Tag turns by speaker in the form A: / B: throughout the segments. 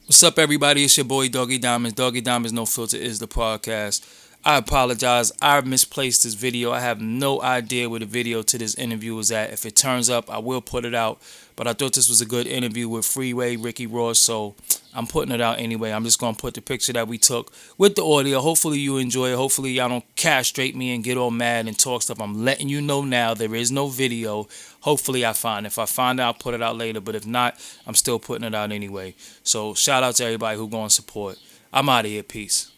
A: What's up, everybody? It's your boy Doggie Diamonds. Doggie Diamonds No Filter is the podcast. I apologize. I misplaced this video. I have no idea where the video to this interview was at. If it turns up, I will put it out. But I thought this was a good interview with Freeway Ricky Ross, so I'm putting it out anyway. I'm just going to put the picture that we took with the audio. Hopefully you enjoy it. Hopefully y'all don't castrate me and get all mad and talk stuff. I'm letting you know now there is no video. Hopefully I find it. If I find it, I'll put it out later. But if not, I'm still putting it out anyway. So shout out to everybody who going to support. I'm out of here. Peace.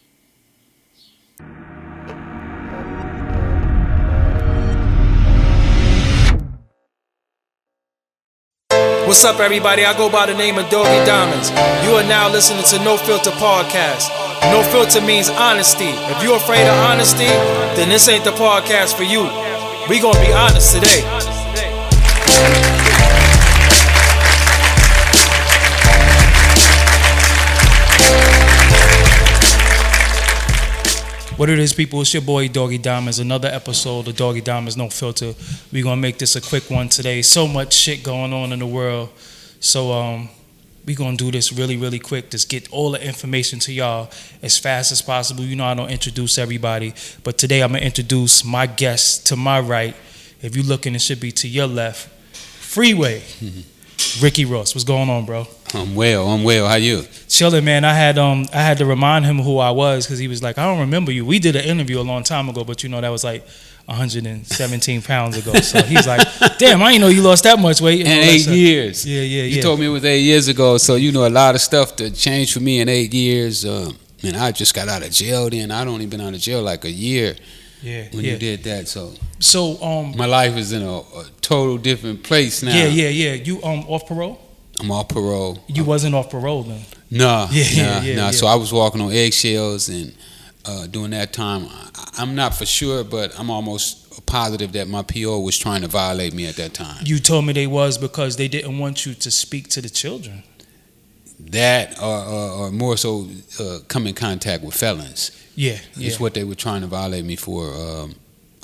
A: What's up, everybody? I go by the name of Doggie Diamonds. You are now listening to No Filter Podcast. No filter means honesty. If you're afraid of honesty, then this ain't the podcast for you. We gonna be honest today. What it is, people, it's your boy Doggie Diamonds. Another episode of Doggie Diamonds No Filter. We're going to make this a quick one today. So much shit going on in the world. So we're going to do this really, really quick. Just get all the information to y'all as fast as possible. You know I don't introduce everybody. But today I'm going to introduce my guest to my right. If you're looking, it should be to your left. Freeway Ricky Ross. What's going on, bro?
B: I'm well. How you?
A: Chilling, man. I had to remind him who I was because he was like, I don't remember you. We did an interview a long time ago, but you know that was like 117 pounds ago. So he's like, damn, I didn't know you lost that much weight.
B: In 8 years.
A: Yeah.
B: You told me it was 8 years ago, so you know a lot of stuff that changed for me in 8 years. And I just got out of jail then. I don't even been out of jail like a year. When you did that, so my life is in a total different place now.
A: Yeah. You off parole?
B: I'm off parole.
A: You wasn't off parole then?
B: Nah.
A: Yeah.
B: So I was walking on eggshells, and during that time, I'm not for sure, but I'm almost positive that my PO was trying to violate me at that time.
A: You told me they was because they didn't want you to speak to the children.
B: That or more so come in contact with felons.
A: Yeah.
B: It's what they were trying to violate me for.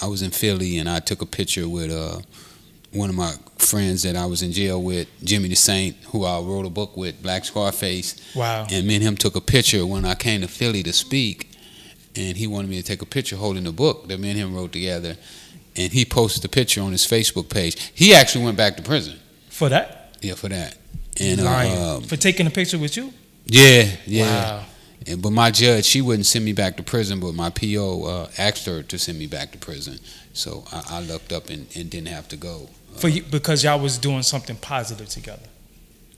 B: I was in Philly, and I took a picture with one of my friends that I was in jail with, Jimmy the Saint, who I wrote a book with, Black Scarface.
A: Wow.
B: And me and him took a picture when I came to Philly to speak, and he wanted me to take a picture holding the book that me and him wrote together, and he posted the picture on his Facebook page. He actually went back to prison.
A: For that?
B: Yeah, for that. And
A: for taking a picture with you?
B: Yeah.
A: Wow.
B: But my judge, she wouldn't send me back to prison, but my PO asked her to send me back to prison. So I looked up and didn't have to go.
A: For you, because y'all was doing something positive together.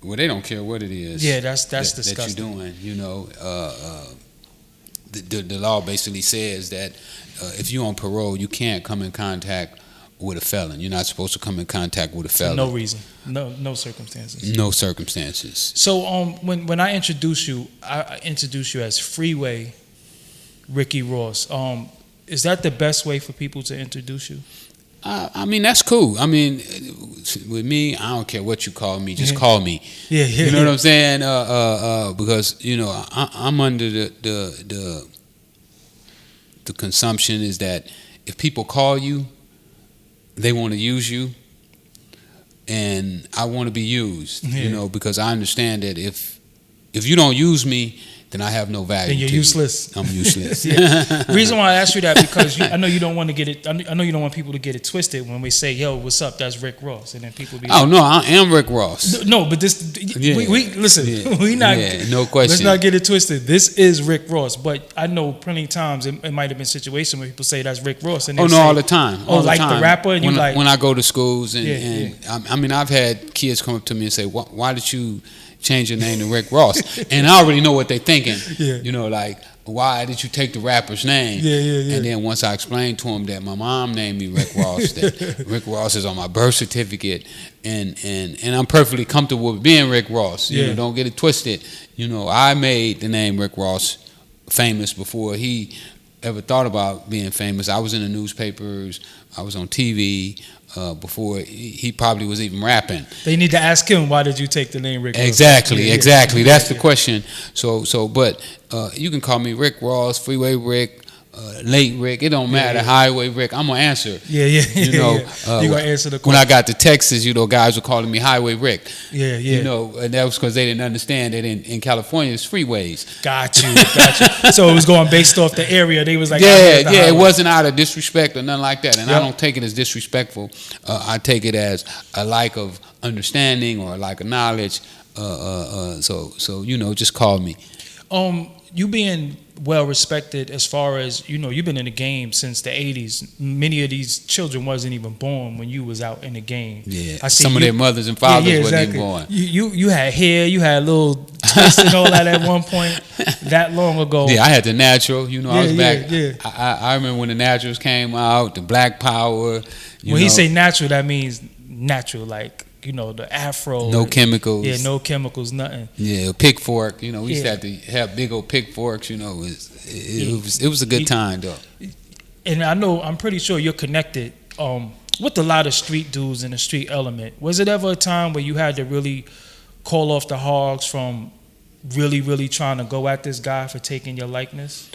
B: Well, they don't care what it is.
A: Yeah, that's disgusting.
B: That you're doing, you know. The law basically says that if you're on parole, you can't come in contact with a felon. You're not supposed to come in contact with a felon.
A: For no reason. No circumstances.
B: No circumstances.
A: So when I introduce you, I introduce you as Freeway Ricky Ross. Is that the best way for people to introduce you?
B: I mean, that's cool. I mean, with me, I don't care what you call me. Just call me.
A: Yeah.
B: You know what I'm saying? Because you know, I'm under the consumption is that if people call you, they want to use you, and I want to be used. You know, because I understand that if you don't use me, then I have no value.
A: Then you're useless.
B: I'm useless.
A: Reason why I asked you that because I know you don't want to get it. I know you don't want people to get it twisted when we say, "Yo, what's up?" That's Rick Ross, and then people be.
B: Oh, no, I am Rick Ross.
A: No, but this we listen.
B: Yeah.
A: We not.
B: No question.
A: Let's not get it twisted. This is Rick Ross, but I know plenty of times it might have been situations where people say that's Rick Ross, and they say,
B: all the time. All the
A: like
B: time.
A: the rapper, and
B: when I go to schools and
A: Yeah.
B: I mean, I've had kids come up to me and say, "Why did you change your name to Rick Ross?" And I already know what they're thinking.
A: Yeah.
B: You know, like, why did you take the rapper's name?
A: Yeah.
B: And then once I explained to him that my mom named me Rick Ross, that Rick Ross is on my birth certificate, and I'm perfectly comfortable with being Rick Ross. You know, don't get it twisted. You know, I made the name Rick Ross famous before he ever thought about being famous. I was in the newspapers. I was on TV. Before he probably was even rapping.
A: They need to ask him, why did you take the name Rick Ross?
B: Exactly. That's the question. So, but you can call me Rick Ross, Freeway Rick, Late Rick, it don't matter, Highway Rick, I'm gonna answer. You know,
A: you gonna answer the question.
B: When I got to Texas, you know, guys were calling me Highway Rick.
A: You
B: know, and that was because they didn't understand that in California it's freeways.
A: Got you. So it was going based off the area. They was like,
B: it wasn't out of disrespect or nothing like that. And I don't take it as disrespectful. I take it as a lack of understanding or a lack of knowledge. So you know, just call me.
A: You being well respected as far as, you know, you've been in the game since the 80s. Many of these children wasn't even born when you was out in the game.
B: I see some of their mothers and fathers wasn't even born.
A: You had hair, you had a little twist and all that at one point that long ago.
B: I had the natural, you know, I was back. I remember when the naturals came out, the Black Power.
A: When he say natural, that means natural, like, you know, the afro.
B: No chemicals.
A: No chemicals, nothing.
B: A pick fork. You know, we used to have big old pick forks. You know, it was a good time, though.
A: And I'm pretty sure you're connected with a lot of street dudes in the street element. Was it ever a time where you had to really call off the hogs from really, really trying to go at this guy for taking your likeness?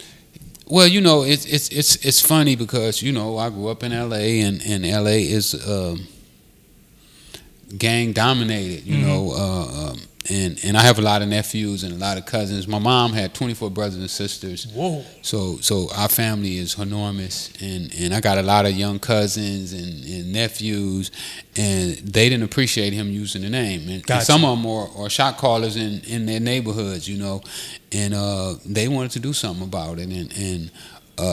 B: Well, you know, it's funny because, you know, I grew up in L.A. and L.A. is gang dominated, you know, and I have a lot of nephews and a lot of cousins. My mom had 24 brothers and sisters.
A: Whoa!
B: So our family is enormous, and I got a lot of young cousins and nephews, and they didn't appreciate him using the name. And some of them are shot callers in their neighborhoods, you know, and they wanted to do something about it, and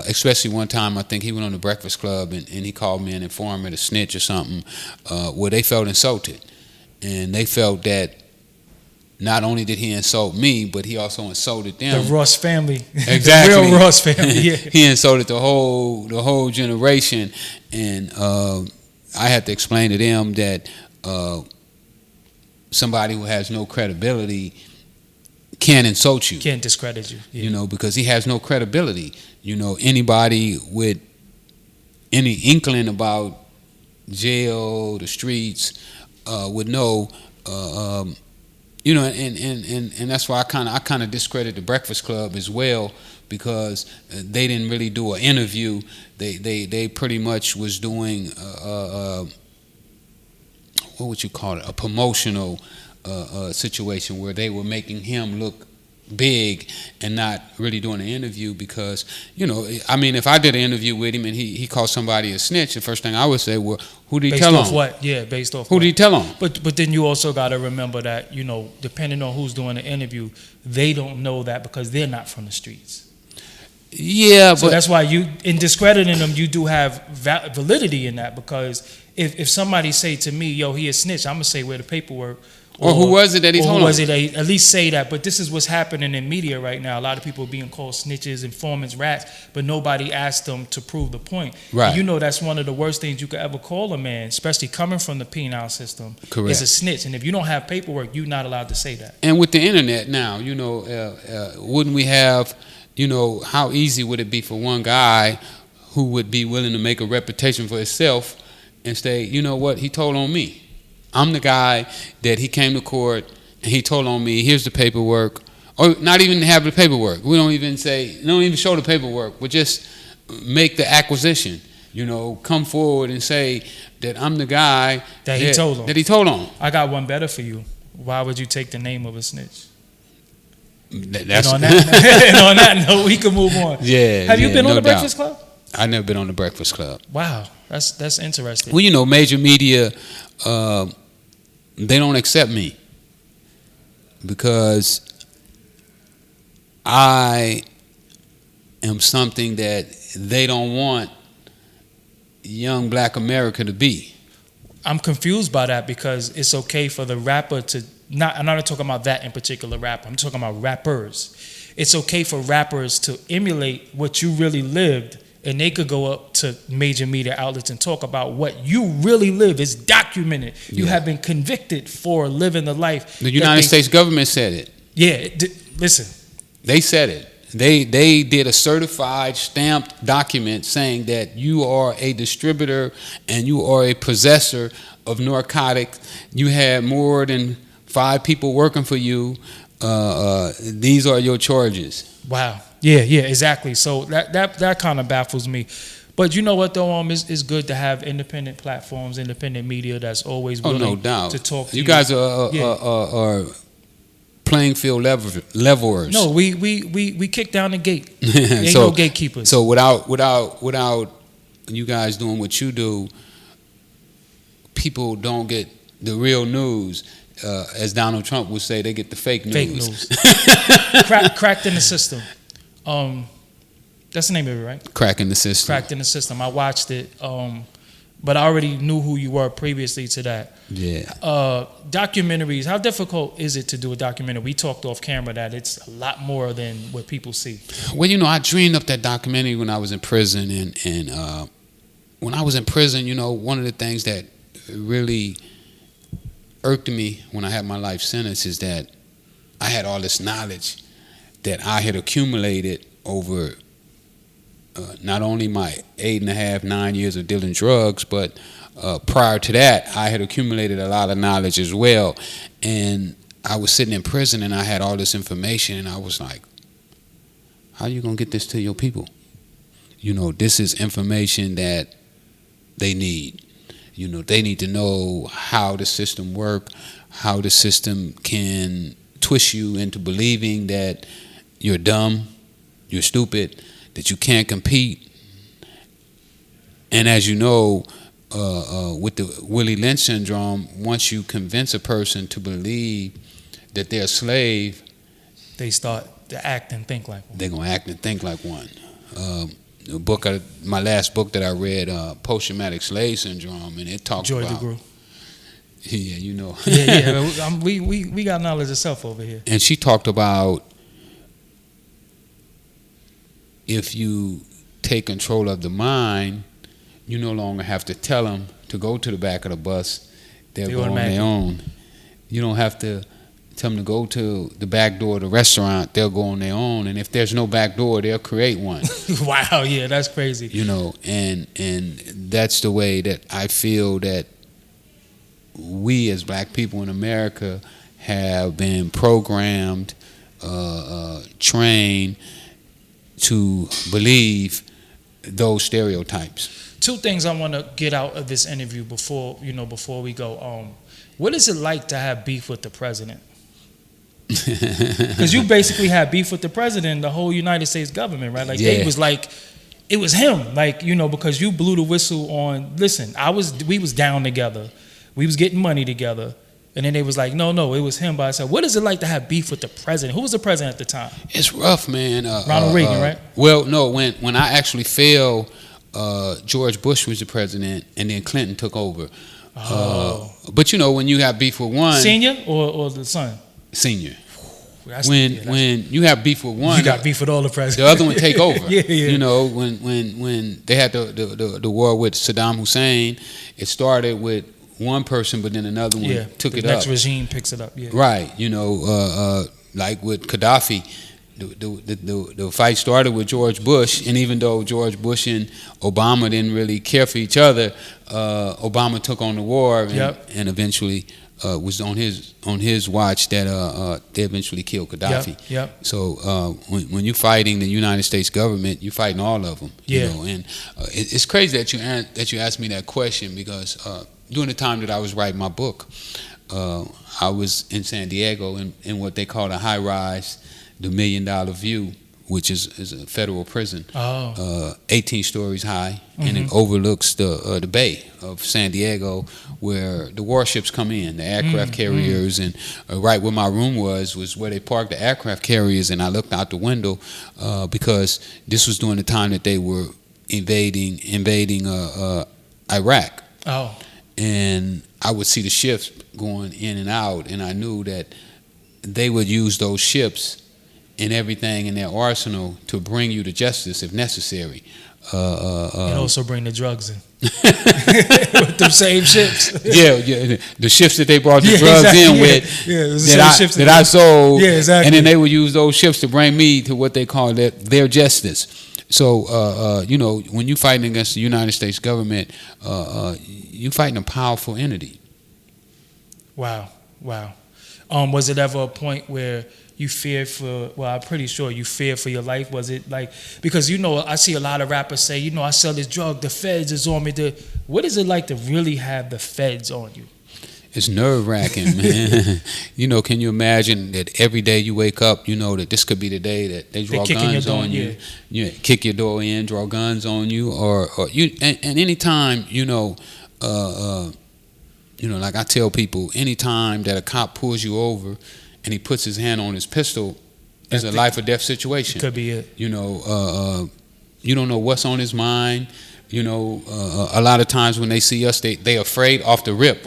B: especially one time, I think he went on the Breakfast Club and he called me an informant, a snitch or something, where they felt insulted. And they felt that not only did he insult me, but he also insulted them.
A: The Ross family.
B: Exactly.
A: The real Ross family,
B: He insulted the whole generation. And I had to explain to them that somebody who has no credibility can't insult you.
A: Can't discredit you.
B: You know, because he has no credibility. You know, anybody with any inkling about jail, the streets, would know. You know, and that's why I kind of discredit the Breakfast Club as well, because they didn't really do an interview. They pretty much was doing what would you call it? A promotional situation where they were making him look big and not really doing an interview, because, you know, I mean, if I did an interview with him and he called somebody a snitch, the first thing I would say, well, who did he tell on?
A: Based off what? Yeah, based off
B: who did he tell on?
A: But then you also got to remember that, you know, depending on who's doing the interview, they don't know that because they're not from the streets.
B: Yeah,
A: so that's why you, in discrediting them, you do have validity in that, because if somebody say to me, yo, he a snitch, I'm going to say where the paperwork.
B: Or who was it that he told on?
A: Who was it that at least say that? But this is what's happening in media right now. A lot of people are being called snitches, informants, rats, but nobody asked them to prove the point.
B: Right.
A: And you know that's one of the worst things you could ever call a man, especially coming from the penal system.
B: Correct.
A: Is a snitch. And if you don't have paperwork, you're not allowed to say that.
B: And with the internet now, you know, wouldn't we have, you know, how easy would it be for one guy who would be willing to make a reputation for himself and say, you know what, he told on me. I'm the guy that he came to court and he told on me, here's the paperwork. Or not even have the paperwork. We don't even show the paperwork. We just make the acquisition. You know, come forward and say that I'm the guy
A: that he told on.
B: That he told on.
A: I got one better for you. Why would you take the name of a snitch?
B: That's
A: and on that note, we can move on.
B: Yeah.
A: Have you been on the Breakfast Club?
B: I've never been on the Breakfast Club.
A: Wow, that's interesting.
B: Well, you know, major media, they don't accept me because I am something that they don't want young black America to be.
A: I'm confused by that, because it's okay for the rapper to I'm not talking about that in particular rapper. I'm talking about rappers. It's okay for rappers to emulate what you really lived, and they could go up to major media outlets and talk about what you really live. It's documented. You have been convicted for living the life.
B: The United States government said it.
A: Yeah, listen.
B: They said it. They did a certified, stamped document saying that you are a distributor and you are a possessor of narcotics. You had more than 5 people working for you. These are your charges.
A: Wow. Yeah, exactly. So that kind of baffles me. But you know what though, it's good to have independent platforms, independent media that's always willing
B: no doubt.
A: to talk to
B: you. Guys are playing field levelers.
A: No, we kick down the gate. Ain't no gatekeepers.
B: So without you guys doing what you do, people don't get the real news. As Donald Trump would say, they get the fake news.
A: Fake news. Cracked in the system. That's the name of it, right?
B: Cracking the system.
A: Cracked in the system. I watched it, but I already knew who you were previously to that.
B: Yeah.
A: Documentaries. How difficult is it to do a documentary? We talked off camera that it's a lot more than what people see.
B: Well, I dreamed up that documentary when I was in prison, and when I was in prison, one of the things that really irked me when I had my life sentence is that I had all this knowledge that I had accumulated over not only my 8.5, 9 years of dealing drugs, but prior to that, I had accumulated a lot of knowledge as well. And I was sitting in prison and I had all this information, and I was like, how are you going to get this to your people? This is information that they need. They need to know how the system works, how the system can twist you into believing that you're dumb, you're stupid, that you can't compete. And as you know, with the Willie Lynch syndrome, once you convince a person to believe that they're a slave,
A: they start to act and think like one.
B: They're going to act and think like one. My last book that I read, Post-Traumatic Slave Syndrome, and it talks about...
A: Joy DeGruy.
B: Yeah,
A: Yeah. We got knowledge of self over here.
B: And she talked about if you take control of the mind, you no longer have to tell them to go to the back of the bus. They'll go on their own. You don't have to tell them to go to the back door of the restaurant. They'll go on their own. And if there's no back door, they'll create one.
A: Wow, yeah, that's crazy.
B: And that's the way that I feel that we as black people in America have been programmed, trained to believe those stereotypes.
A: Two things I want to get out of this interview before we go. What is it like to have beef with the president? Because you basically had beef with the president, the whole United States government, right? Like They was like, it was him, because you blew the whistle on. Listen, we was down together, we was getting money together, and then they was like, no, it was him by himself. What is it like to have beef with the president? Who was the president at the time?
B: It's rough, man.
A: Ronald Reagan, right?
B: Well, no, when I actually fell, George Bush was the president, and then Clinton took over. But when you have beef with one,
A: senior or the son?
B: Senior. When you have beef with one,
A: you got beef with all the presidents.
B: The other one take over.
A: Yeah.
B: When they had the war with Saddam Hussein, it started with one person, but then another one took it up.
A: The next regime picks it up. Yeah.
B: Right. Like with Gaddafi. The fight started with George Bush, and even though George Bush and Obama didn't really care for each other, Obama took on the war, and eventually was on his watch that they eventually killed Gaddafi.
A: Yep.
B: So when you're fighting the United States government, you're fighting all of them. And it's crazy that you asked me that question, because during the time that I was writing my book, I was in San Diego in what they call a high rise. The $1 Million View, which is a federal prison, 18 stories high, and it overlooks the bay of San Diego, where the warships come in, the aircraft carriers, and right where my room was where they parked the aircraft carriers, and I looked out the window because this was during the time that they were invading Iraq.
A: Oh,
B: and I would see the ships going in and out, and I knew that they would use those ships and everything in their arsenal to bring you to justice if necessary.
A: And also bring the drugs in. With them same ships.
B: Yeah, the ships that they brought the drugs in with that I sold.
A: Yeah, exactly.
B: And then they would use those ships to bring me to what they call their justice. So, when you're fighting against the United States government, you're fighting a powerful entity.
A: Wow. Was it ever a point where you feared for? Well, I'm pretty sure you feared for your life. Was it like, because I see a lot of rappers say, I sell this drug, the feds is on me. What is it like to really have the feds on you?
B: It's nerve-wracking, man. Can you imagine that every day you wake up, that this could be the day that they draw guns on you, kick your door in, draw guns on you, or you. And anytime, like I tell people, anytime that a cop pulls you over and he puts his hand on his pistol, it's a life or death situation.
A: Could be it.
B: You don't know what's on his mind. A lot of times when they see us, they afraid off the rip.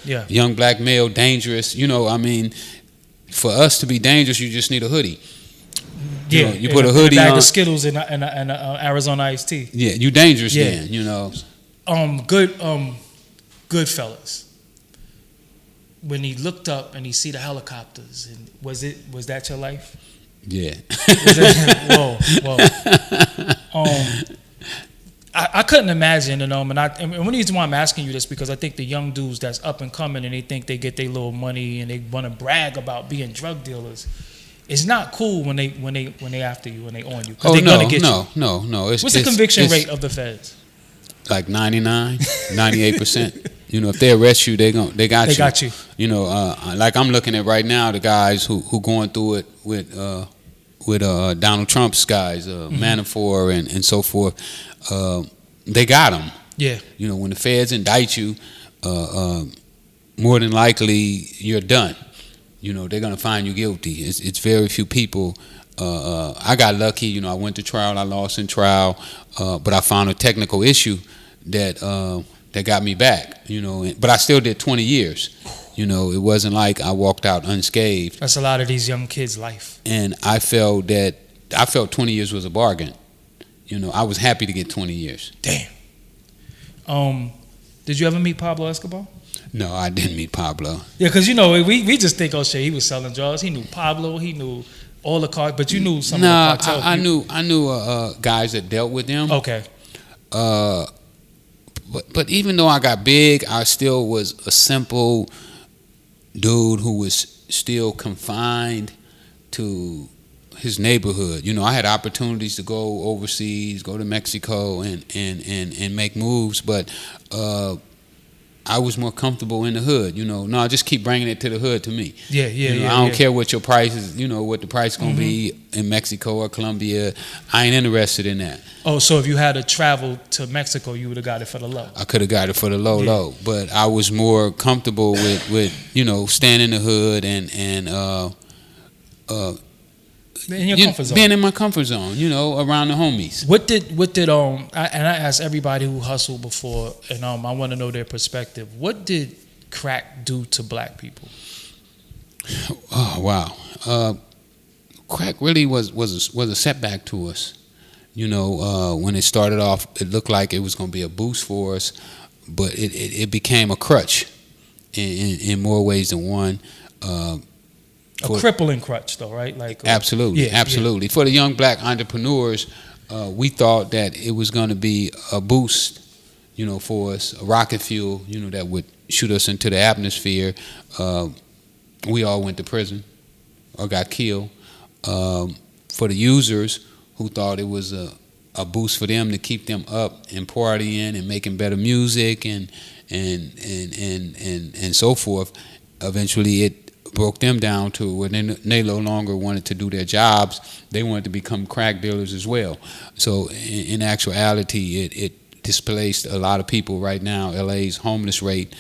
A: Yeah.
B: Young black male, dangerous. For us to be dangerous, you just need a hoodie.
A: Yeah,
B: you put a hoodie
A: on. A bag
B: on.
A: of Skittles and Arizona iced tea.
B: Yeah, you dangerous then.
A: Goodfellas. When he looked up and he see the helicopters, and was that your life?
B: Yeah.
A: Whoa. I couldn't imagine, and one reason why I'm asking you this, because I think the young dudes that's up and coming and they think they get their little money and they want to brag about being drug dealers. It's not cool when they after you and they on you, because they're gonna get you.
B: No.
A: What's the conviction rate of the feds?
B: Like 99, 98%. If they arrest you, they got you.
A: They got you.
B: Like I'm looking at right now, the guys who going through it with Donald Trump's guys, Manafort and so forth. They got them.
A: Yeah.
B: When the feds indict you, more than likely you're done. They're gonna find you guilty. It's very few people. I got lucky. I went to trial. I lost in trial, but I found a technical issue that got me back. But I still did 20 years. It wasn't like I walked out unscathed.
A: That's a lot of these young kids' life.
B: And I felt 20 years was a bargain. I was happy to get 20 years.
A: Damn. Did you ever meet Pablo Escobar?
B: No, I didn't meet Pablo.
A: Yeah, because we just think, oh shit, he was selling drugs. He knew Pablo. He knew all the cars, but you knew some of the cartels.
B: I knew guys that dealt with them.
A: Okay.
B: But even though I got big, I still was a simple dude who was still confined to his neighborhood. I had opportunities to go overseas, go to Mexico and make moves, but I was more comfortable in the hood. No, just keep bringing it to the hood to me.
A: Yeah.
B: I don't care what your price is, what the price going to be in Mexico or Colombia. I ain't interested in that.
A: Oh, so if you had to travel to Mexico, you would have got it for the low.
B: I could have got it for the low, but I was more comfortable with staying in the hood and
A: in your comfort zone.
B: Being in my comfort zone, around the homies.
A: What did I asked everybody who hustled before, and I want to know their perspective. What did crack do to black people?
B: Oh wow, crack really was a setback to us. When it started off, it looked like it was going to be a boost for us, but it became a crutch in more ways than one.
A: A crippling crutch, though, right?
B: Absolutely.
A: Yeah.
B: For the young black entrepreneurs, we thought that it was going to be a boost, for us, a rocket fuel, that would shoot us into the atmosphere. We all went to prison or got killed. For the users who thought it was a boost for them to keep them up and partying and making better music and so forth, eventually it broke them down to where they no longer wanted to do their jobs. They wanted to become crack dealers as well. So in actuality, it displaced a lot of people right now. LA's homeless rate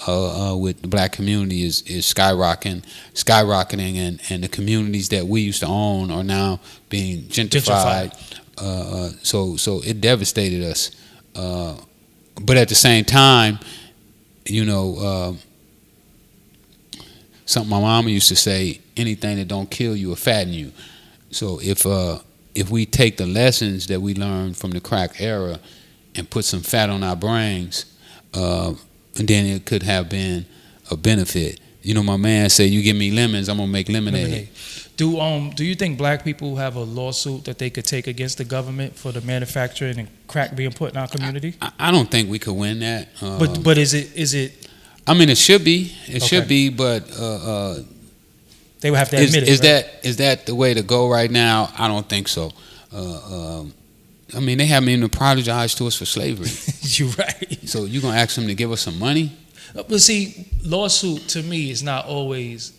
B: with the black community is skyrocketing, and the communities that we used to own are now being gentrified. So it devastated us. But at the same time, something my mama used to say, anything that don't kill you will fatten you. So if we take the lessons that we learned from the crack era and put some fat on our brains, and then it could have been a benefit. My man said, you give me lemons, I'm going to make lemonade.
A: Do you think black people have a lawsuit that they could take against the government for the manufacturing and crack being put in our community?
B: I don't think we could win that.
A: But is it?
B: I mean, it should be. It should be, but
C: They would have to admit it.
B: Is that the way to go right now? I don't think so. I mean, they haven't even apologized to us for slavery.
C: You're right.
B: So you gonna ask them to give us some money?
C: But see, lawsuit to me is not always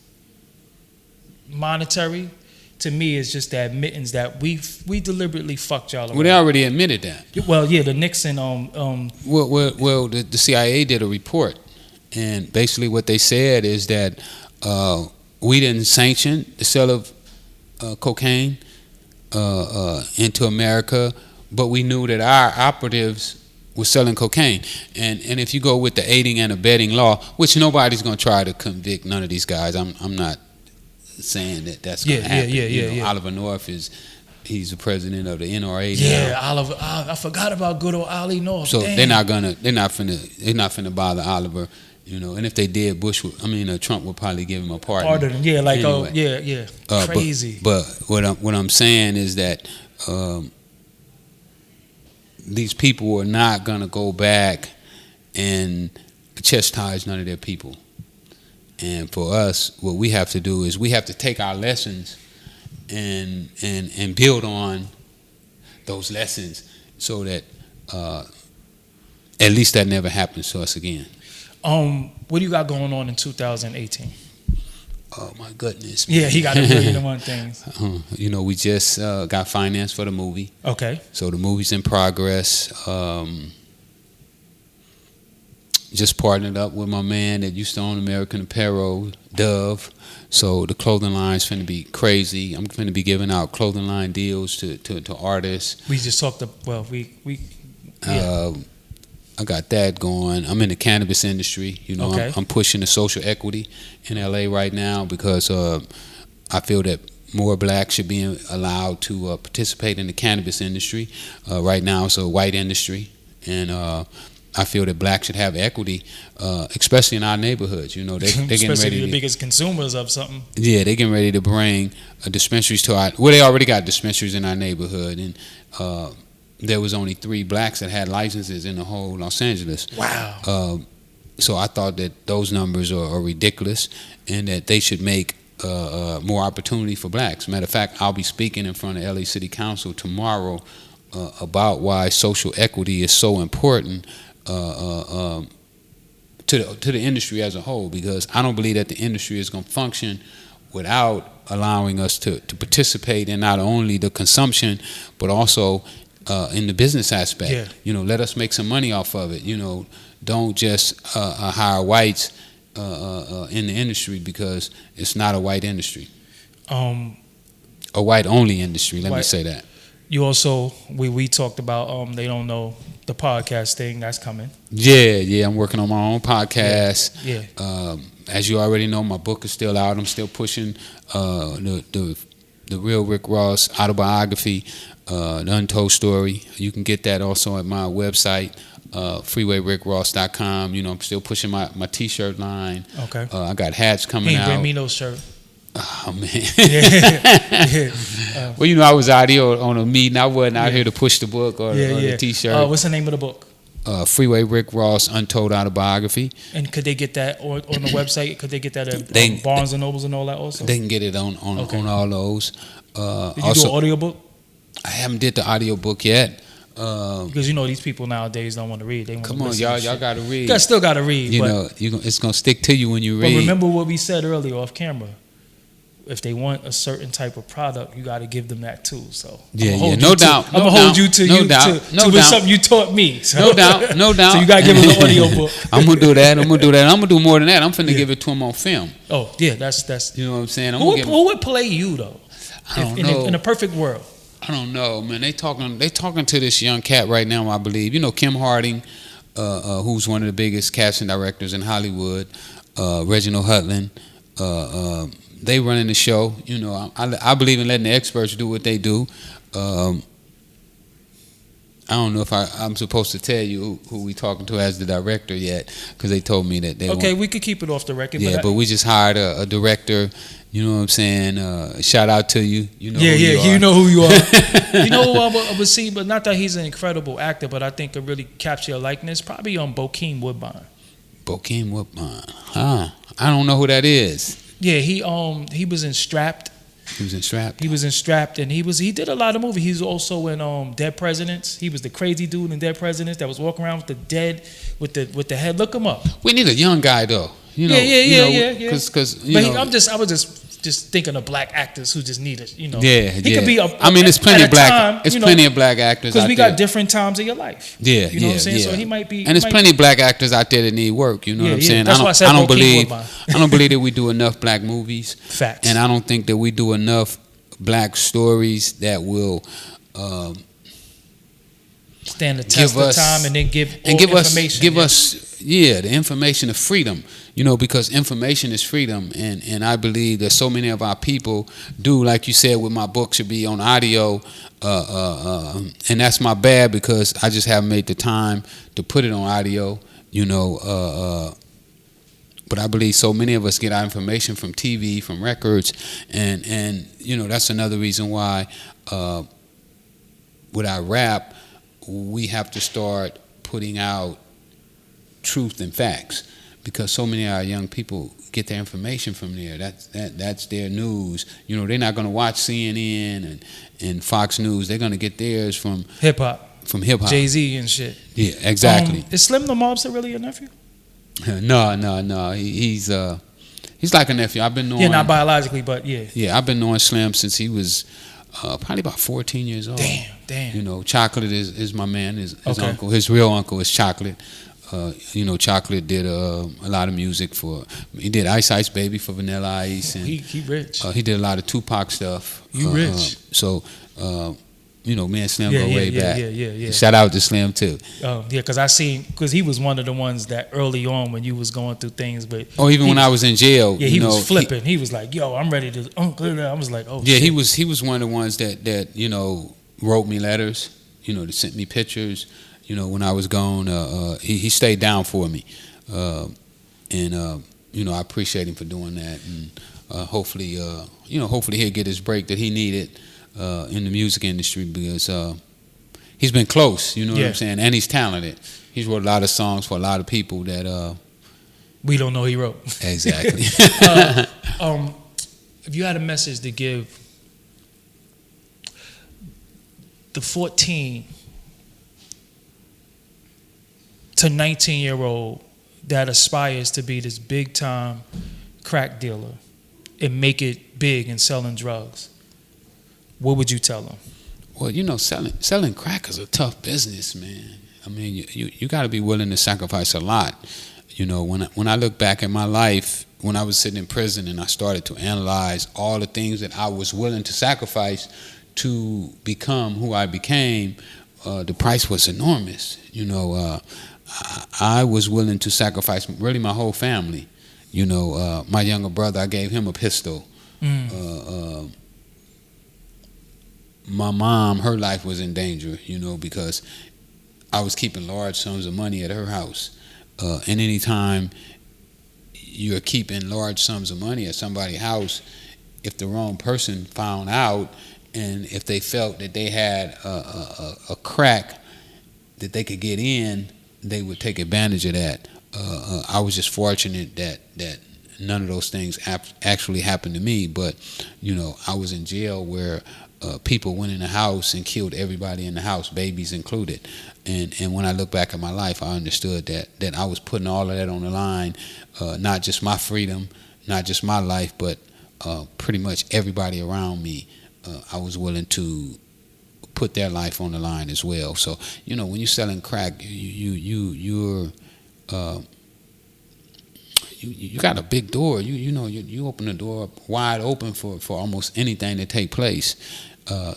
C: monetary. To me, it's just the admittance that we deliberately fucked y'all around.
B: Well, they already admitted that.
C: Well, yeah, the Nixon.
B: Well, the CIA did a report, and basically what they said is that we didn't sanction the sale of cocaine into America, but we knew that our operatives were selling cocaine. And if you go with the aiding and abetting law, which nobody's going to try to convict none of these guys. I'm not saying that's going to happen.
C: Yeah.
B: Oliver North he's the president of the NRA now.
C: Yeah, Oliver. I forgot about good old Ollie North.
B: So they're not finna bother Oliver. And if they did, Trump would probably give him a pardon.
C: Pardon, yeah, like
B: anyway.
C: crazy.
B: But what I'm saying is that these people are not gonna go back and chastise none of their people. And for us, what we have to do is we have to take our lessons and build on those lessons so that at least that never happens to us again.
C: What do you got going on in 2018?
B: Oh my goodness!
C: Yeah, he got a million and one things.
B: We just got finance for the movie.
C: Okay.
B: So the movie's in progress. Just partnered up with my man that used to own American Apparel, Dove. So the clothing line's finna be crazy. I'm finna be giving out clothing line deals to artists.
C: We just talked. Yeah.
B: I got that going. I'm in the cannabis industry.
C: Okay.
B: I'm pushing the social equity in LA right now because I feel that more blacks should be allowed to participate in the cannabis industry. Right now it's a white industry, and I feel that blacks should have equity, especially in our neighborhoods. They're getting ready.
C: Especially the biggest consumers of something.
B: Yeah, they're getting ready to bring dispensaries to our. Well, they already got dispensaries in our neighborhood, and there was only 3 blacks that had licenses in the whole Los Angeles.
C: Wow.
B: So I thought that those numbers are ridiculous, and that they should make more opportunity for blacks. Matter of fact, I'll be speaking in front of LA City Council tomorrow about why social equity is so important to the industry as a whole, because I don't believe that the industry is going to function without allowing us to participate in not only the consumption but also in the business aspect.
C: Yeah.
B: Let us make some money off of it. Don't just hire whites in the industry, because it's not a white industry. A white only industry. Let me say that.
C: You also we talked about they don't know the podcast thing that's coming.
B: Yeah. I'm working on my own podcast.
C: Yeah.
B: As you already know, my book is still out. I'm still pushing the real Rick Ross autobiography, The Untold Story. You can get that also at my website, freewayricross.com. I'm still pushing my T-shirt line.
C: Okay.
B: I got hats coming out.
C: Bring me those shirts.
B: Oh man. Well, I was out here on a meeting. I wasn't out here to push the book or the T-shirt.
C: What's the name of the book?
B: Freeway Rick Ross Untold Autobiography.
C: And could they get that on the website? Could they get that at Barnes and Nobles and all that also?
B: They can get it on all those.
C: Did you do an audiobook?
B: I haven't did the audiobook yet.
C: Because these people nowadays don't want to read. They want
B: come on, y'all got to read.
C: You still got to read.
B: It's gonna stick to you when you read.
C: But remember what we said earlier off camera. If they want a certain type of product, you got to give them that too. So
B: no doubt.
C: I'm gonna hold you to something you taught me. So.
B: No doubt.
C: So you got to give them an audio book.
B: I'm gonna do that. I'm gonna do more than that. I'm finna give it to them on film.
C: Oh yeah, that's.
B: You know what I'm saying?
C: Who would play you though?
B: I don't know.
C: In a perfect world.
B: I don't know, man. They talking to this young cat right now, I believe. Kim Harding, who's one of the biggest casting directors in Hollywood. Reginald Hudlin. They running the show. I believe in letting the experts do what they do. I don't know if I'm supposed to tell you who we talking to as the director yet, because they told me that they
C: we could keep it off the record.
B: Yeah, but we just hired a director. You know what I'm saying? Shout out to you. You know
C: who you are. You know who I would see, but not that he's an incredible actor, but I think could really capture your likeness. Probably on Bokeem Woodbine.
B: Bokeem Woodbine. I don't know who that is.
C: Yeah, he was in Strapped.
B: He was in Strapped.
C: He was in Strapped, and he did a lot of movies. He was also in Dead Presidents. He was the crazy dude in Dead Presidents that was walking around with the dead with the head. Look him up.
B: We need a young guy though. You know,
C: yeah.
B: Because
C: I was just thinking of black actors who just need it. You know,
B: yeah,
C: he could be.
B: I mean, it's plenty of black.
C: Time,
B: it's plenty of black actors
C: because we
B: out there.
C: got different times of your life.
B: Yeah,
C: you know what I'm saying.
B: Yeah.
C: So he might be.
B: And there's plenty of black actors out there that need work. You know what I'm saying.
C: That's why I said
B: I don't believe.
C: I
B: I don't believe that we do enough black movies.
C: Facts.
B: And I don't think that we do enough black stories that will.
C: Stand the test of time and then give
B: us the information of freedom, you know, because information is freedom, and I believe that so many of our people do, like you said, with my book should be on audio, and that's my bad because I just haven't made the time to put it on audio, you know, but I believe so many of us get our information from TV, from records, and you know, that's another reason why with our rap we have to start putting out truth and facts, because so many of our young people get their information from there. That's their news. You know, they're not going to watch CNN and Fox News. They're going to get theirs from
C: hip hop, Jay-Z and shit.
B: Yeah, exactly.
C: Is Slim the Mobster really a nephew?
B: No. He's like a nephew. I've been knowing.
C: Yeah, not biologically, but yeah.
B: Yeah, I've been knowing Slim since he was probably about 14 years old.
C: Damn.
B: You know, Chocolate is my man, his
C: okay.
B: uncle. His real uncle is Chocolate. You know, Chocolate did a lot of music he did Ice Ice Baby for Vanilla Ice. And,
C: he rich.
B: He did a lot of Tupac stuff.
C: You rich.
B: So, you know, me and Slim go way back.
C: Yeah.
B: Shout out to Slim, too.
C: Oh, yeah, because he was one of the ones that early on when you was going through things. But
B: even when I was in jail.
C: Yeah, he was flipping. He was like, yo, I'm ready to, I was like, oh,
B: yeah,
C: shit.
B: he was one of the ones that you know, wrote me letters, you know, that sent me pictures. You know, when I was gone, he stayed down for me, and you know, I appreciate him for doing that, and hopefully he'll get his break that he needed in the music industry, because he's been close. You know what I'm saying, and he's talented. He's wrote a lot of songs for a lot of people that
C: we don't know he wrote.
B: Exactly.
C: If you had a message to give the 14 to 19-year-old that aspires to be this big time crack dealer and make it big in selling drugs, what would you tell them?
B: Well, you know, selling crack is a tough business, man. I mean, you got to be willing to sacrifice a lot. You know, when I look back at my life, when I was sitting in prison and I started to analyze all the things that I was willing to sacrifice to become who I became, the price was enormous. You know, I was willing to sacrifice really my whole family. You know, my younger brother, I gave him a pistol. My mom, her life was in danger, you know, because I was keeping large sums of money at her house. And anytime you're keeping large sums of money at somebody's house, if the wrong person found out, and if they felt that they had a crack that they could get in, they would take advantage of that. I was just fortunate that none of those things actually happened to me. But, you know, I was in jail where people went in the house and killed everybody in the house, babies included. And when I look back at my life, I understood that I was putting all of that on the line, not just my freedom, not just my life, but pretty much everybody around me. I was willing to put their life on the line as well. So, you know, when you're selling crack, you got a big door. You open the door up wide open for almost anything to take place.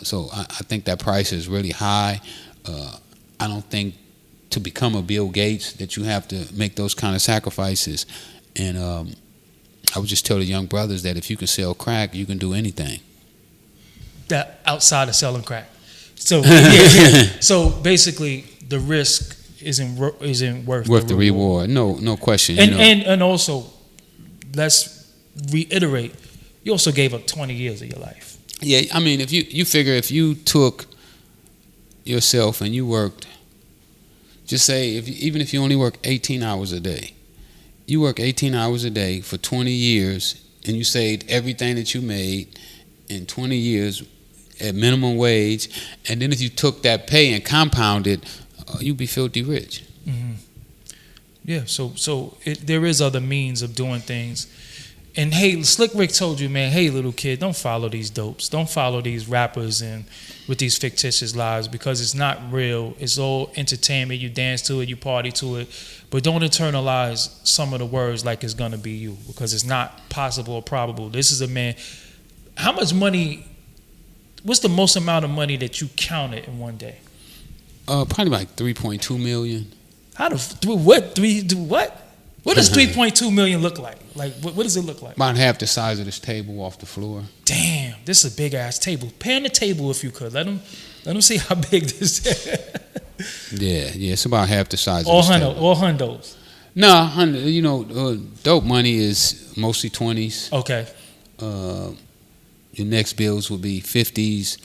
B: So I think that price is really high. I don't think to become a Bill Gates that you have to make those kind of sacrifices. And I would just tell the young brothers that if you can sell crack, you can do anything.
C: That outside of selling crack. So yeah. So basically, the risk isn't worth the reward.
B: No question.
C: And also, let's reiterate, you also gave up 20 years of your life.
B: Yeah, I mean, if you figure if you took yourself and you worked, just say even if you only work 18 hours a day, you work 18 hours a day for 20 years and you saved everything that you made in 20 years at minimum wage, and then if you took that pay and compounded, you'd be filthy rich.
C: Mm-hmm. Yeah, so there is other means of doing things. And hey, Slick Rick told you, man, hey, little kid, don't follow these dopes. Don't follow these rappers and with these fictitious lives, because it's not real. It's all entertainment. You dance to it, you party to it. But don't internalize some of the words like it's going to be you, because it's not possible or probable. This is a man. How much money, what's the most amount of money that you counted in one day?
B: Probably like 3.2 million.
C: How what? What does 3.2 million look like? Like, what does it look like?
B: About half the size of this table off the floor.
C: Damn, this is a big ass table. Pan the table if you could. Let them see how big this is.
B: Yeah, it's about half the size of this table.
C: All hundos.
B: No, dope money is mostly 20s.
C: Okay.
B: Your next bills will be 50s,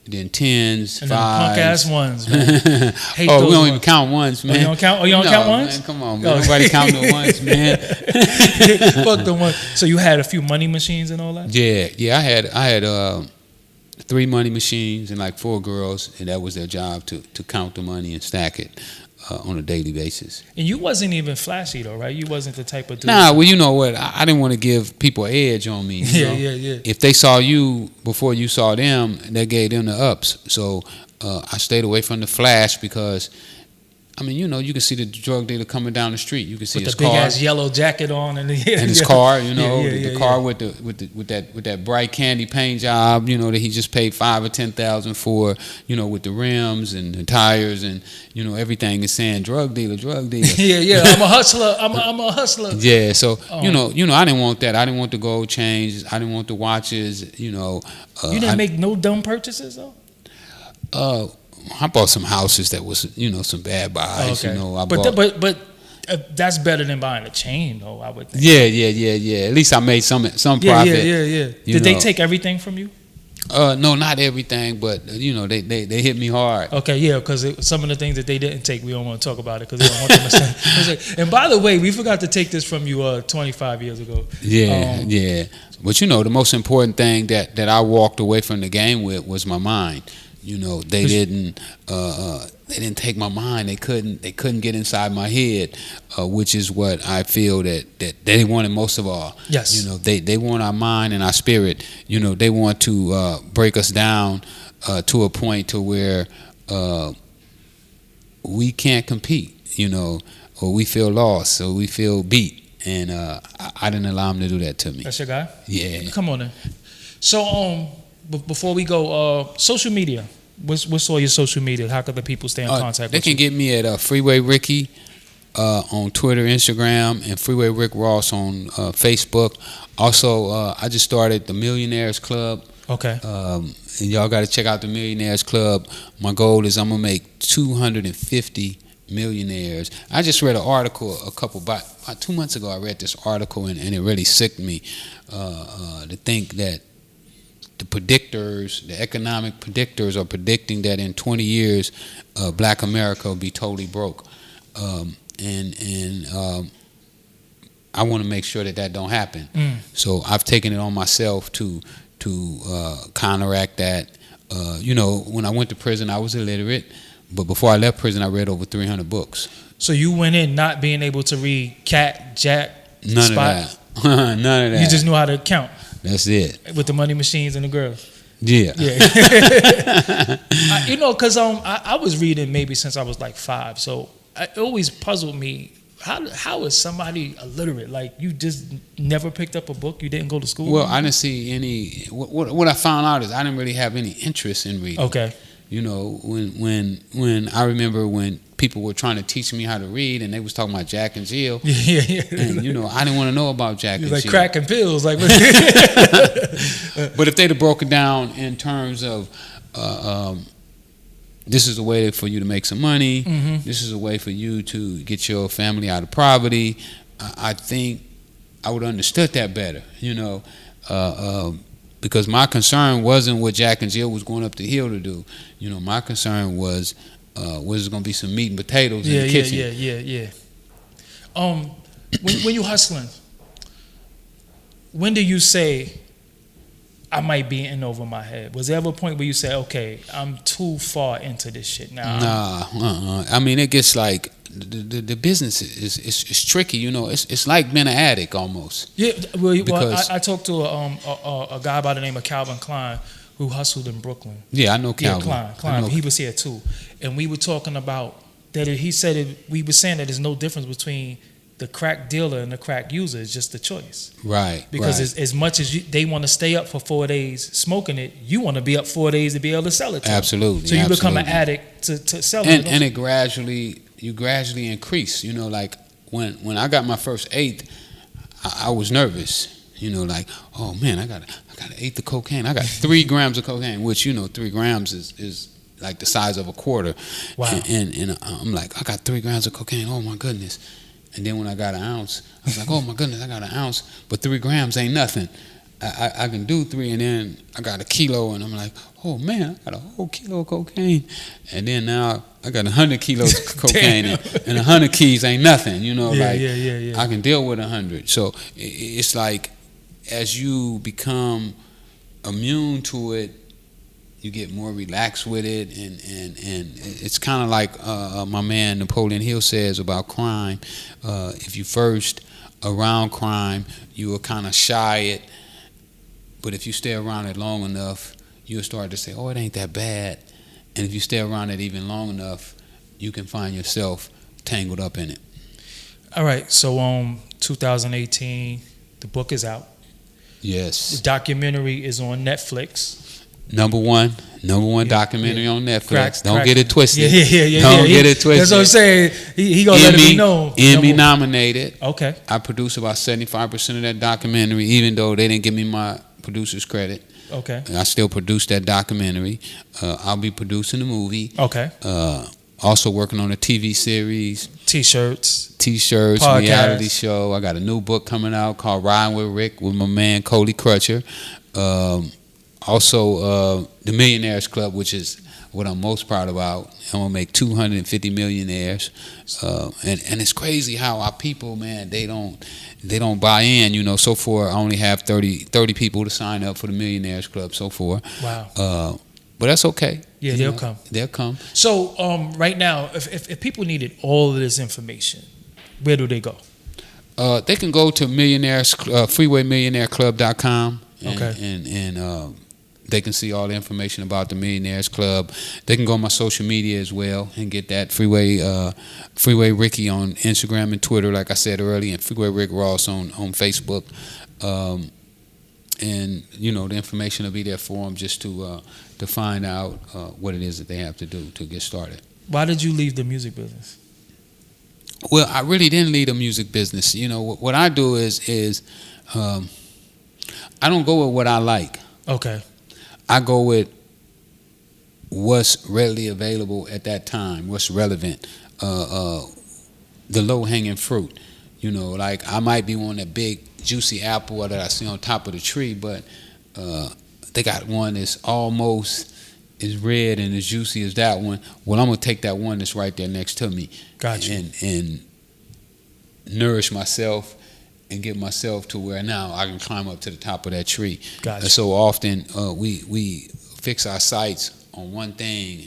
B: then 10s,
C: and
B: 5s.
C: Punk ass ones, man.
B: We don't even count ones, man.
C: You don't count ones?
B: Man, come on, man. Nobody count the ones, man.
C: Fuck the ones. So you had a few money machines and all that?
B: Yeah. I had 3 money machines and like 4 girls, and that was their job to count the money and stack it on a daily basis.
C: And you wasn't even flashy though, right? You wasn't the type of dude.
B: Nah, well, you know what? I didn't want to give people an edge on me.
C: Yeah.
B: If they saw you before you saw them, that gave them the ups. So I stayed away from the flash because, I mean, you can see the drug dealer coming down the street. You can see his car,
C: with the big ass yellow jacket on, and
B: his car. The car with that bright candy paint job. That he just paid $5,000 or $10,000 for. With the rims and the tires and everything is saying drug dealer.
C: Yeah. I'm a hustler. I'm a hustler.
B: Yeah. So I didn't want that. I didn't want the gold chains. I didn't want the watches. You
C: didn't make no dumb purchases though.
B: I bought some houses that was, some bad buys.
C: Okay. But that's better than buying a chain, though. I would think.
B: Yeah. At least I made some profit.
C: Yeah. Did they take everything from you?
B: No, not everything, but they hit me hard.
C: Okay, yeah, because some of the things that they didn't take, we don't want to talk about it because they don't want them to say. And by the way, we forgot to take this from you 25 years ago.
B: Yeah. But the most important thing that I walked away from the game with was my mind. They didn't take my mind. They couldn't get inside my head, which is what I feel that they wanted most of all.
C: Yes.
B: They want our mind and our spirit. They want to break us down to a point to where we can't compete. Or we feel lost, or we feel beat. And I didn't allow them to do that to me.
C: That's your guy?
B: Yeah.
C: Come on then. So before we go, social media. What's all your social media? How can the people stay in contact with you?
B: They can get me at Freeway Ricky on Twitter, Instagram, and Freeway Rick Ross on Facebook. Also, I just started the Millionaires Club.
C: Okay.
B: And y'all got to check out the Millionaires Club. My goal is I'm going to make 250 millionaires. I just read an article about 2 months ago. I read this article, and it really sicked me to think that the economic predictors are predicting that in 20 years, Black America will be totally broke. And I want to make sure that don't happen. So I've taken it on myself to counteract that. When I went to prison, I was illiterate, but before I left prison, I read over 300 books.
C: So you went in not being able to read Cat, Jack,
B: None
C: Spot?
B: of that. None of that.
C: You just knew how to count.
B: That's it.
C: With the money machines and the girls.
B: Yeah.
C: Because I was reading maybe since I was like 5, so it always puzzled me. How is somebody illiterate? Like, you just never picked up a book? You didn't go to school?
B: Well, I didn't see any. What I found out is I didn't really have any interest in reading.
C: Okay.
B: When I remember when people were trying to teach me how to read, and they was talking about Jack and Jill.
C: Yeah.
B: And I didn't want to know about Jack and Jill.
C: Like crack and pills, like.
B: But if they'd have broken down in terms of, this is a way for you to make some money.
C: Mm-hmm.
B: This is a way for you to get your family out of poverty. I think I would have understood that better. Because my concern wasn't what Jack and Jill was going up the hill to do. My concern was it going to be some meat and potatoes in the kitchen.
C: Yeah. When you hustling, when do you say, I might be in over my head? Was there ever a point where you say, okay, I'm too far into this shit now?
B: Nah, I mean, it gets like the business is tricky. You know, it's like being an addict almost.
C: Yeah, well, I talked to a guy by the name of Calvin Klein who hustled in Brooklyn.
B: Yeah, I know Calvin.
C: Yeah, Klein. He was here too, and we were talking about that. He said we were saying that there's no difference between the crack dealer and the crack user. It's just the choice.
B: Right.
C: Because
B: right.
C: as much as they want to stay up for 4 days smoking it, you want to be up 4 days to be able to sell it to
B: Absolutely.
C: them. So you become an addict to sell it.
B: And it gradually increase. You know, like when I got my first eighth, I was nervous. You know, like, oh man, I got an eighth of cocaine. I got 3 grams of cocaine, which, you know, 3 grams is like the size of a quarter.
C: Wow.
B: And I'm like, I got 3 grams of cocaine. Oh my goodness. And then when I got an ounce, I was like, oh my goodness, I got an ounce. But 3 grams ain't nothing. I can do 3, and then I got a kilo, and I'm like, oh man, I got a whole kilo of cocaine. And then now I got 100 kilos of cocaine, and 100 keys ain't nothing. You know,
C: yeah.
B: I can deal with 100. So it's like as you become immune to it, you get more relaxed with it, and it's kind of like my man Napoleon Hill says about crime. If you first around crime, you will kind of shy it, but if you stay around it long enough, you'll start to say, oh, it ain't that bad. And if you stay around it even long enough, you can find yourself tangled up in it.
C: All right, so 2018, the book is out.
B: Yes.
C: The documentary is on Netflix. Number
B: one documentary on Netflix. Don't
C: crack.
B: get it twisted.
C: Yeah.
B: Don't get it twisted.
C: That's what I'm saying. He gonna let it be known.
B: Emmy nominated.
C: Okay.
B: I produced about 75% of that documentary, even though they didn't give me my producer's credit.
C: Okay.
B: I still produced that documentary. I'll be producing the movie.
C: Okay.
B: Also working on a TV series.
C: T-shirts,
B: podcast. Reality show. I got a new book coming out called Riding with Rick with my man Coley Crutcher. Also, the Millionaires Club, which is what I'm most proud about. I'm gonna make 250 millionaires, and it's crazy how our people, man, they don't buy in. You know, so far I only have 30 people to sign up for the Millionaires Club so far.
C: Wow.
B: But that's okay.
C: Yeah, they'll come.
B: They'll come.
C: So right now, if people needed all of this information, where do they go?
B: They can go to freewaymillionaireclub.com.
C: Okay.
B: And they can see all the information about the Millionaires Club. They can go on my social media as well and get that Freeway Ricky on Instagram and Twitter, like I said earlier, and Freeway Rick Ross on Facebook. And you know, the information will be there for them just to find out what it is that they have to do to get started.
C: Why did you leave the music business?
B: Well, I really didn't leave the music business. You know, what I do is I don't go with what I like.
C: Okay.
B: I go with what's readily available at that time, what's relevant, the low-hanging fruit. You know, like I might be on that big, juicy apple that I see on top of the tree, but they got one that's almost as red and as juicy as that one. Well, I'm going to take that one that's right there next to me.
C: Gotcha.
B: And nourish myself and get myself to where now I can climb up to the top of that tree.
C: Gotcha.
B: And so often we fix our sights on one thing,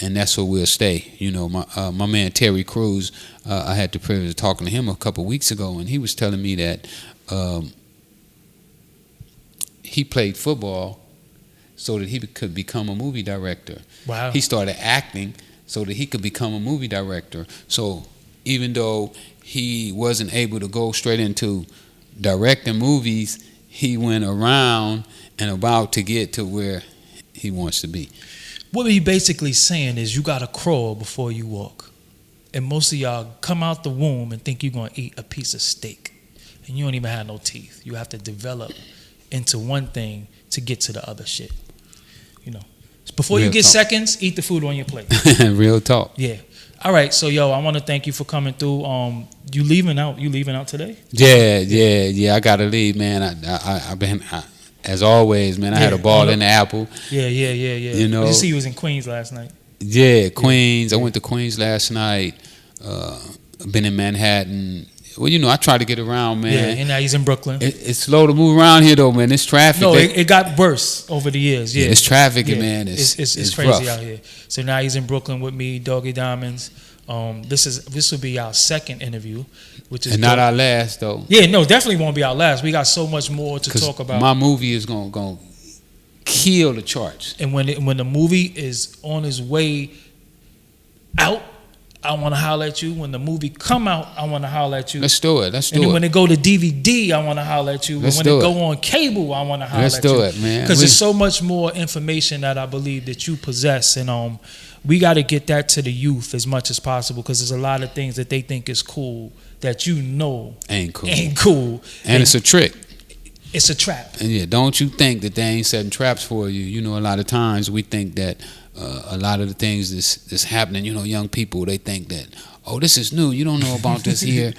B: and that's where we'll stay. You know, my man Terry Crews, I had the privilege of talking to him a couple of weeks ago, and he was telling me that he played football so that he could become a movie director.
C: Wow.
B: He started acting so that he could become a movie director. So even though he wasn't able to go straight into directing movies, he went around and about to get to where he wants to be.
C: What he basically saying is you got to crawl before you walk. And most of y'all come out the womb and think you're going to eat a piece of steak. And you don't even have no teeth. You have to develop into one thing to get to the other shit. You know. Before
B: Real
C: you get
B: talk.
C: seconds, eat the food on your plate.
B: Real talk.
C: Yeah. All right. So, yo, I want to thank you for coming through. You leaving out today?
B: Yeah. I got to leave, man. I've been... as always, man, I had a ball in the apple.
C: Yeah.
B: You know,
C: I just see you was in Queens last night.
B: Yeah, Queens. I went to Queens last night. Been in Manhattan. Well, you know, I try to get around, man.
C: Yeah, and now he's in Brooklyn.
B: It's slow to move around here, though, man. It's traffic.
C: No, it got worse over the years. Yeah,
B: it's traffic,
C: yeah.
B: man.
C: It's crazy
B: rough
C: out here. So now he's in Brooklyn with me, Doggie Diamonds. This will be our second interview, which is
B: and not our last, though.
C: Yeah, no, definitely won't be our last. We got so much more to talk about.
B: My movie is gonna kill the charts.
C: And when the movie is on its way out, I want to holler at you. When the movie come out, I want to holler at you.
B: Let's do it.
C: And then when it go to DVD, I want to holler at you. And when it go on cable, I want to holler at you.
B: Let's do it, man.
C: Because there's so much more information that I believe that you possess, and we got to get that to the youth as much as possible. Because there's a lot of things that they think is cool that ain't cool,
B: and it's a trick.
C: It's a trap.
B: And yeah, don't you think that they ain't setting traps for you? You know, a lot of times we think that a lot of the things that's happening, you know, young people, they think that, oh, this is new. You don't know about this here.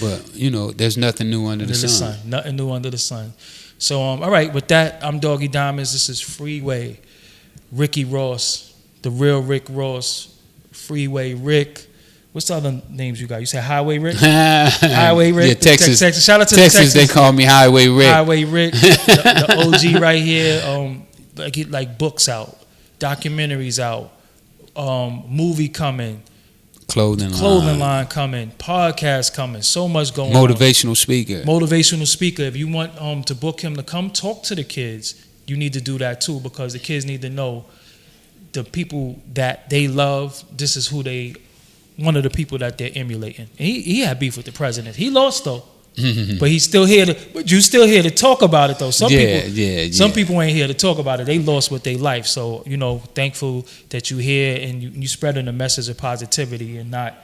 B: But, you know, there's nothing new under the sun.
C: Nothing new under the sun. So, all right, with that, I'm Doggie Diamonds. This is Freeway Ricky Ross, the real Rick Ross, Freeway Rick. What's the other names you got? You said Highway Rick? Highway Rick?
B: Yeah, Texas.
C: Shout out to
B: Texas, they call me Highway Rick.
C: Highway Rick, the OG right here. Like books out, documentaries out, movie coming, clothing line coming, podcast coming. So much going on. Motivational speaker. If you want to book him to come talk to the kids, you need to do that too, because the kids need to know the people that they love. This is one of the people that they're emulating. And he had beef with the president. He lost though. But he's still here but you still here to talk about it though. Some people ain't here to talk about it. They lost with their life. So, you know, thankful that you here and you spreading the message of positivity and not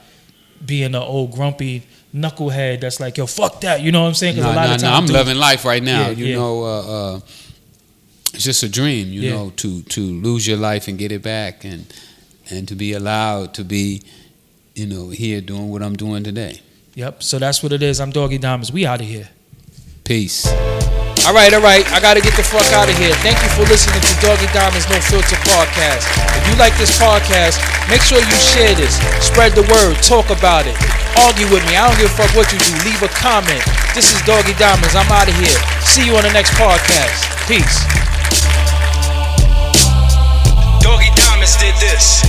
C: being an old grumpy knucklehead that's like, yo, fuck that. You know what I'm saying?
B: No, I'm loving life right now. You know, it's just a dream, you know, to lose your life and get it back and to be allowed to be, you know, here doing what I'm doing today.
C: Yep, so that's what it is. I'm Doggie Diamonds. We out of here.
B: Peace.
A: All right. I got to get the fuck out of here. Thank you for listening to Doggie Diamonds No Filter podcast. If you like this podcast, make sure you share this. Spread the word. Talk about it. Argue with me. I don't give a fuck what you do. Leave a comment. This is Doggie Diamonds. I'm out of here. See you on the next podcast. Peace.
D: Doggie Diamonds did this.